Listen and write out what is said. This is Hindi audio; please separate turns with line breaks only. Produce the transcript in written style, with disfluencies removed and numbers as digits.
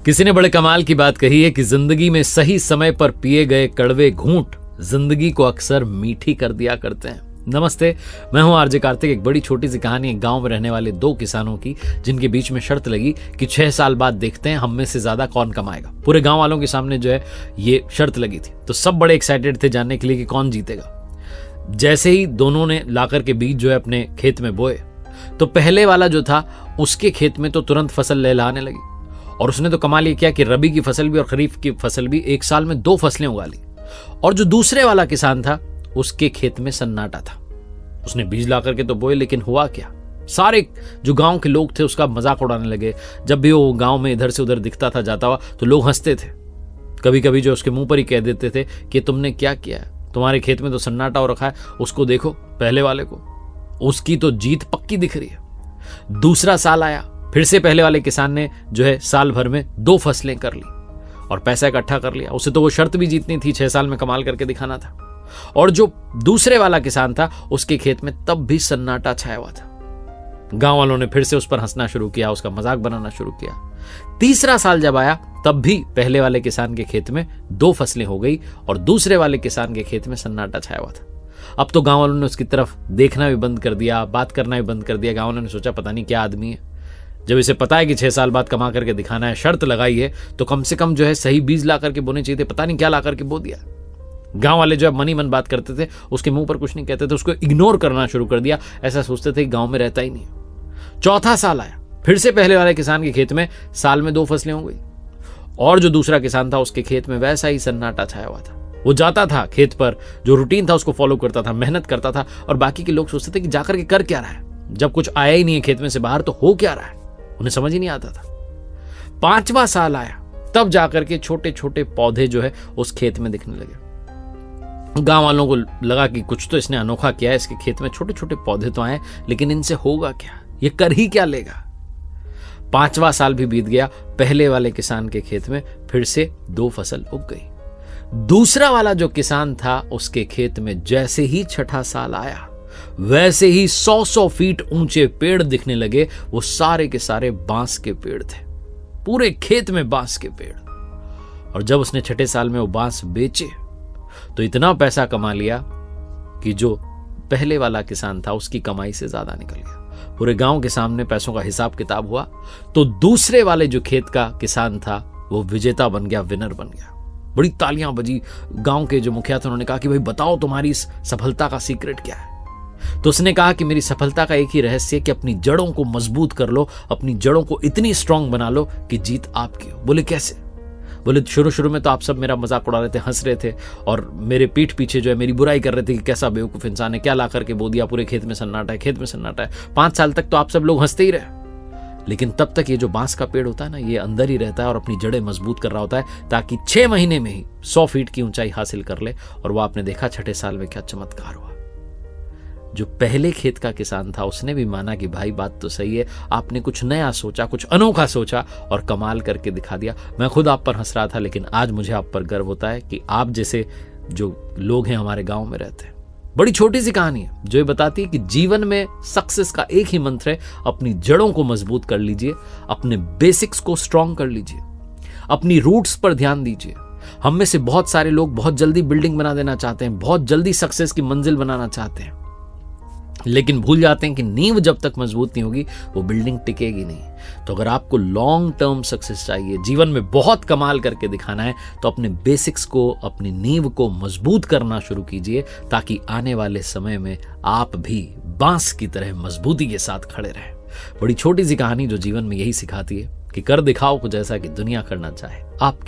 किसी ने बड़े कमाल की बात कही है कि जिंदगी में सही समय पर पिए गए कड़वे घूंट जिंदगी को अक्सर मीठी कर दिया करते हैं। नमस्ते, मैं हूं आरजे कार्तिक। एक बड़ी छोटी सी कहानी एक गांव में रहने वाले दो किसानों की, जिनके बीच में शर्त लगी कि 6 साल बाद देखते हैं हम में से ज्यादा कौन कमाएगा। पूरे गांव वालों के सामने जो है ये शर्त लगी थी, तो सब बड़े एक्साइटेड थे जानने के लिए कि कौन जीतेगा। जैसे ही दोनों ने लाकर के बीज जो है अपने खेत में बोए, तो पहले वाला जो था उसके खेत में तो तुरंत फसल लहलहाने लगी, और उसने तो कमाल ये किया कि रबी की फसल भी और खरीफ की फसल भी एक साल में 2 फसलें उगा ली। और जो दूसरे वाला किसान था उसके खेत में सन्नाटा था। उसने बीज ला करके तो बोए, लेकिन हुआ क्या, सारे जो गांव के लोग थे उसका मजाक उड़ाने लगे। जब भी वो गांव में इधर से उधर दिखता था जाता हुआ तो लोग हंसते थे। कभी कभी जो उसके मुंह पर ही कह देते थे कि तुमने क्या किया है, तुम्हारे खेत में तो सन्नाटा हो रखा है, उसको देखो पहले वाले को, उसकी तो जीत पक्की दिख रही है। दूसरा साल आया, फिर से पहले वाले किसान ने जो है साल भर में 2 फसलें कर ली और पैसा इकट्ठा कर लिया। उसे तो वो शर्त भी जीतनी थी, 6 साल में कमाल करके दिखाना था। और जो दूसरे वाला किसान था उसके खेत में तब भी सन्नाटा छाया हुआ था। गांव वालों ने फिर से उस पर हंसना शुरू किया, उसका मजाक बनाना शुरू किया। तीसरा साल जब आया तब भी पहले वाले किसान के खेत में 2 फसलें हो गई और दूसरे वाले किसान के खेत में सन्नाटा छाया हुआ था। अब तो गांव वालों ने उसकी तरफ देखना भी बंद कर दिया, बात करना भी बंद कर दिया। गांव वालों ने सोचा पता नहीं क्या आदमी है, जब इसे पता है कि 6 साल बाद कमा करके दिखाना है, शर्त लगाई है, तो कम से कम जो है सही बीज ला करके बोने चाहिए थे, पता नहीं क्या ला करके बो दिया। गांव वाले जो मन ही मन बात करते थे, उसके मुंह पर कुछ नहीं कहते थे, उसको इग्नोर करना शुरू कर दिया। ऐसा सोचते थे कि गांव में रहता ही नहीं। चौथा साल आया, फिर से पहले वाले किसान के खेत में साल में 2 फसलें हो गई और जो दूसरा किसान था उसके खेत में वैसा ही सन्नाटा छाया हुआ था। वो जाता था खेत पर, जो रूटीन था उसको फॉलो करता था, मेहनत करता था, और बाकी के लोग सोचते थे कि जाकर के कर क्या रहा है, जब कुछ आया ही नहीं है खेत में से बाहर तो हो क्या रहा है, उन्हें समझ ही नहीं आता था। 5वां साल आया, तब जाकर के छोटे छोटे पौधे जो है उस खेत में दिखने लगे। गांव वालों को लगा कि कुछ तो इसने अनोखा किया है, इसके खेत में छोटे छोटे पौधे तो आए, लेकिन इनसे होगा क्या, ये कर ही क्या लेगा। 5वां साल भी बीत गया, पहले वाले किसान के खेत में फिर से 2 फसल उग गई। दूसरा वाला जो किसान था उसके खेत में जैसे ही 6ठा साल आया, वैसे ही 100-100 फीट ऊंचे पेड़ दिखने लगे। वो सारे के सारे बांस के पेड़ थे, पूरे खेत में बांस के पेड़। और जब उसने 6ठे साल में वो बांस बेचे तो इतना पैसा कमा लिया कि जो पहले वाला किसान था उसकी कमाई से ज्यादा निकल गया। पूरे गांव के सामने पैसों का हिसाब किताब हुआ तो दूसरे वाले जो खेत का किसान था वो विजेता बन गया, विनर बन गया। बड़ी तालियां बजी। गांव के जो मुखिया थे उन्होंने कहा कि भाई बताओ तुम्हारी इस सफलता का सीक्रेट क्या है। तो उसने कहा कि मेरी सफलता का एक ही रहस्य है कि अपनी जड़ों को मजबूत कर लो, अपनी जड़ों को इतनी स्ट्रांग बना लो कि जीत आपकी हो। बोले कैसे? बोले शुरू में तो आप सब मेरा मजाक उड़ा रहे थे, हंस रहे थे और मेरे पीठ पीछे जो है मेरी बुराई कर रहे थे कि कैसा बेवकूफ इंसान है, क्या ला करके बो दिया, पूरे खेत में सन्नाटा है, खेत में सन्नाटा है। 5 साल तक तो आप सब लोग हंसते ही रहे, लेकिन तब तक ये जो बांस का पेड़ होता है ना, ये अंदर ही रहता है और अपनी जड़ें मजबूत कर रहा होता है ताकि 6 महीने में ही 100 फीट की ऊंचाई हासिल कर ले। और वो आपने देखा 6ठे साल में क्या चमत्कार हुआ। जो पहले खेत का किसान था उसने भी माना कि भाई बात तो सही है, आपने कुछ नया सोचा, कुछ अनोखा सोचा और कमाल करके दिखा दिया। मैं खुद आप पर हंस रहा था, लेकिन आज मुझे आप पर गर्व होता है कि आप जैसे जो लोग हैं हमारे गांव में रहते हैं। बड़ी छोटी सी कहानी है जो ये बताती है कि जीवन में सक्सेस का एक ही मंत्र है, अपनी जड़ों को मजबूत कर लीजिए, अपने बेसिक्स को स्ट्रांग कर लीजिए, अपनी रूट्स पर ध्यान दीजिए। हम में से बहुत सारे लोग बहुत जल्दी बिल्डिंग बना देना चाहते हैं, बहुत जल्दी सक्सेस की मंजिल बनाना चाहते हैं, लेकिन भूल जाते हैं कि नींव जब तक मजबूत नहीं होगी वो बिल्डिंग टिकेगी नहीं। तो अगर आपको लॉन्ग टर्म सक्सेस चाहिए, जीवन में बहुत कमाल करके दिखाना है, तो अपने बेसिक्स को, अपनी नींव को मजबूत करना शुरू कीजिए ताकि आने वाले समय में आप भी बांस की तरह मजबूती के साथ खड़े रहें। बड़ी छोटी सी कहानी जो जीवन में यही सिखाती है कि कर दिखाओ कुछ ऐसा कि दुनिया करना चाहे आपके